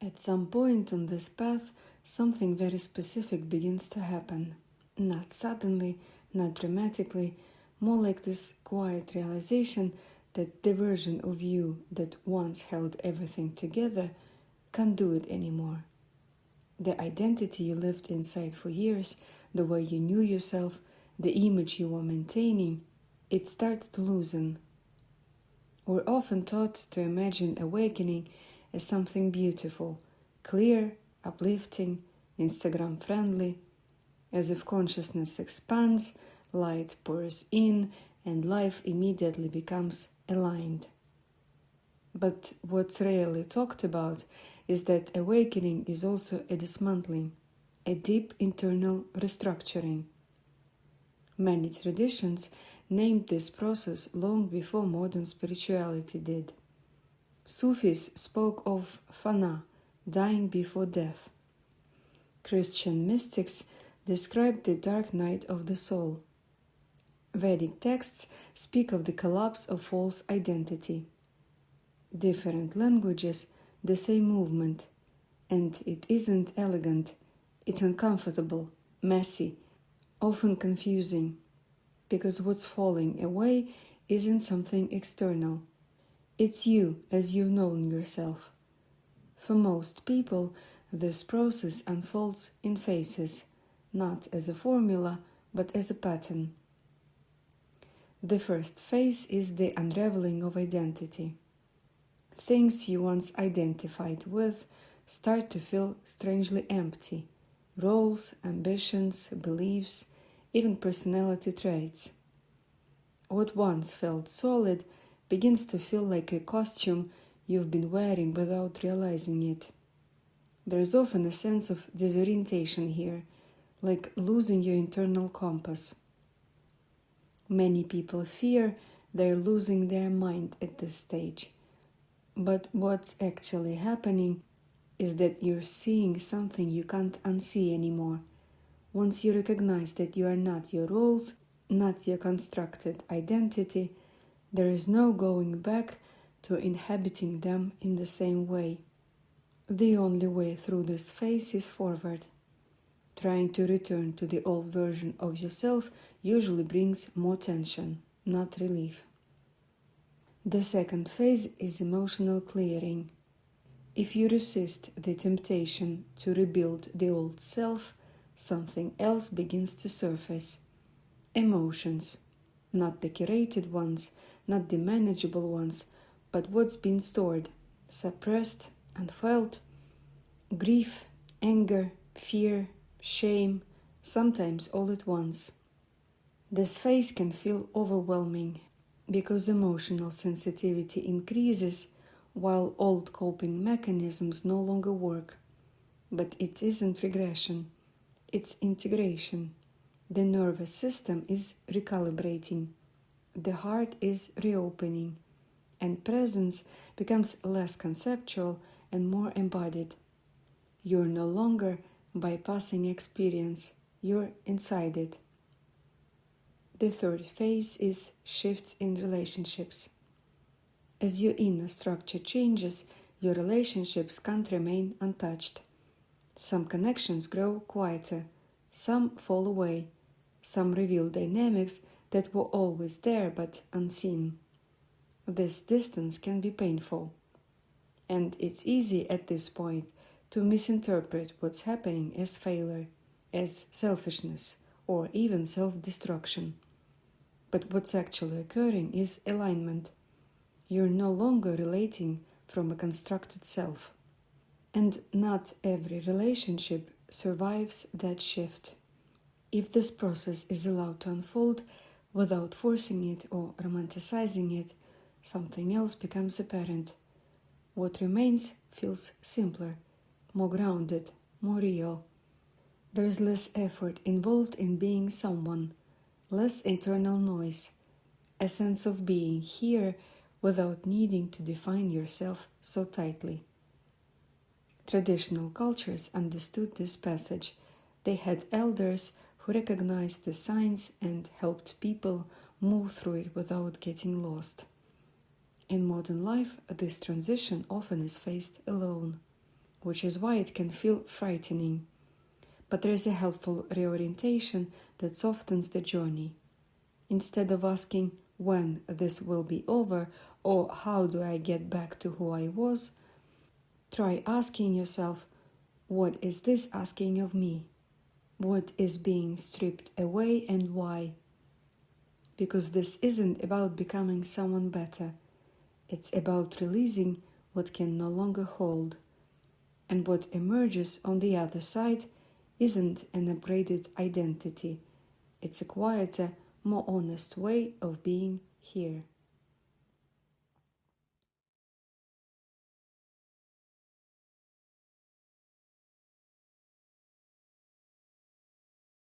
At some point on this path, something very specific begins to happen. Not suddenly, not dramatically, more like this quiet realization that the version of you that once held everything together can't do it anymore. The identity you lived inside for years, the way you knew yourself, the image you were maintaining, it starts to loosen. We're often taught to imagine awakening as something beautiful, clear, uplifting, Instagram-friendly, as if consciousness expands, light pours in, and life immediately becomes aligned. But what's rarely talked about is that awakening is also a dismantling, a deep internal restructuring. Many traditions named this process long before modern spirituality did. Sufis spoke of fana, dying before death. Christian mystics described the dark night of the soul. Vedic texts speak of the collapse of false identity. Different languages, the same movement, and it isn't elegant, it's uncomfortable, messy, often confusing, because what's falling away isn't something external. It's you as you've known yourself. For most people, this process unfolds in phases, not as a formula, but as a pattern. The first phase is the unraveling of identity. Things you once identified with start to feel strangely empty. Roles, ambitions, beliefs, even personality traits. What once felt solid begins to feel like a costume you've been wearing without realizing it. There is often a sense of disorientation here, like losing your internal compass. Many people fear they're losing their mind at this stage. But what's actually happening is that you're seeing something you can't unsee anymore. Once you recognize that you are not your roles, not your constructed identity, there is no going back to inhabiting them in the same way. The only way through this phase is forward. Trying to return to the old version of yourself usually brings more tension, not relief. The second phase is emotional clearing. If you resist the temptation to rebuild the old self, something else begins to surface. Emotions, not the curated ones, not the manageable ones, but what's been stored, suppressed, unfelt. Grief, anger, fear, shame, sometimes all at once. This phase can feel overwhelming because emotional sensitivity increases while old coping mechanisms no longer work. But it isn't regression, it's integration. The nervous system is recalibrating, the heart is reopening, and presence becomes less conceptual and more embodied. You're no longer bypassing experience, you're inside it. The third phase is shifts in relationships. As your inner structure changes, your relationships can't remain untouched. Some connections grow quieter, some fall away, some reveal dynamics that were always there but unseen. This distance can be painful, and it's easy at this point to misinterpret what's happening as failure, as selfishness, or even self-destruction. But what's actually occurring is alignment. You're no longer relating from a constructed self. And not every relationship survives that shift. If this process is allowed to unfold without forcing it or romanticizing it, something else becomes apparent. What remains feels simpler, more grounded, more real. There is less effort involved in being someone, less internal noise, a sense of being here without needing to define yourself so tightly. Traditional cultures understood this passage. They had elders who recognized the signs and helped people move through it without getting lost. In modern life, this transition often is faced alone. which is why it can feel frightening. But there is a helpful reorientation that softens the journey. Instead of asking when this will be over or how do I get back to who I was, try asking yourself, what is this asking of me? What is being stripped away and why? Because this isn't about becoming someone better. It's about releasing what can no longer hold. And what emerges on the other side isn't an upgraded identity. It's a quieter, more honest way of being here.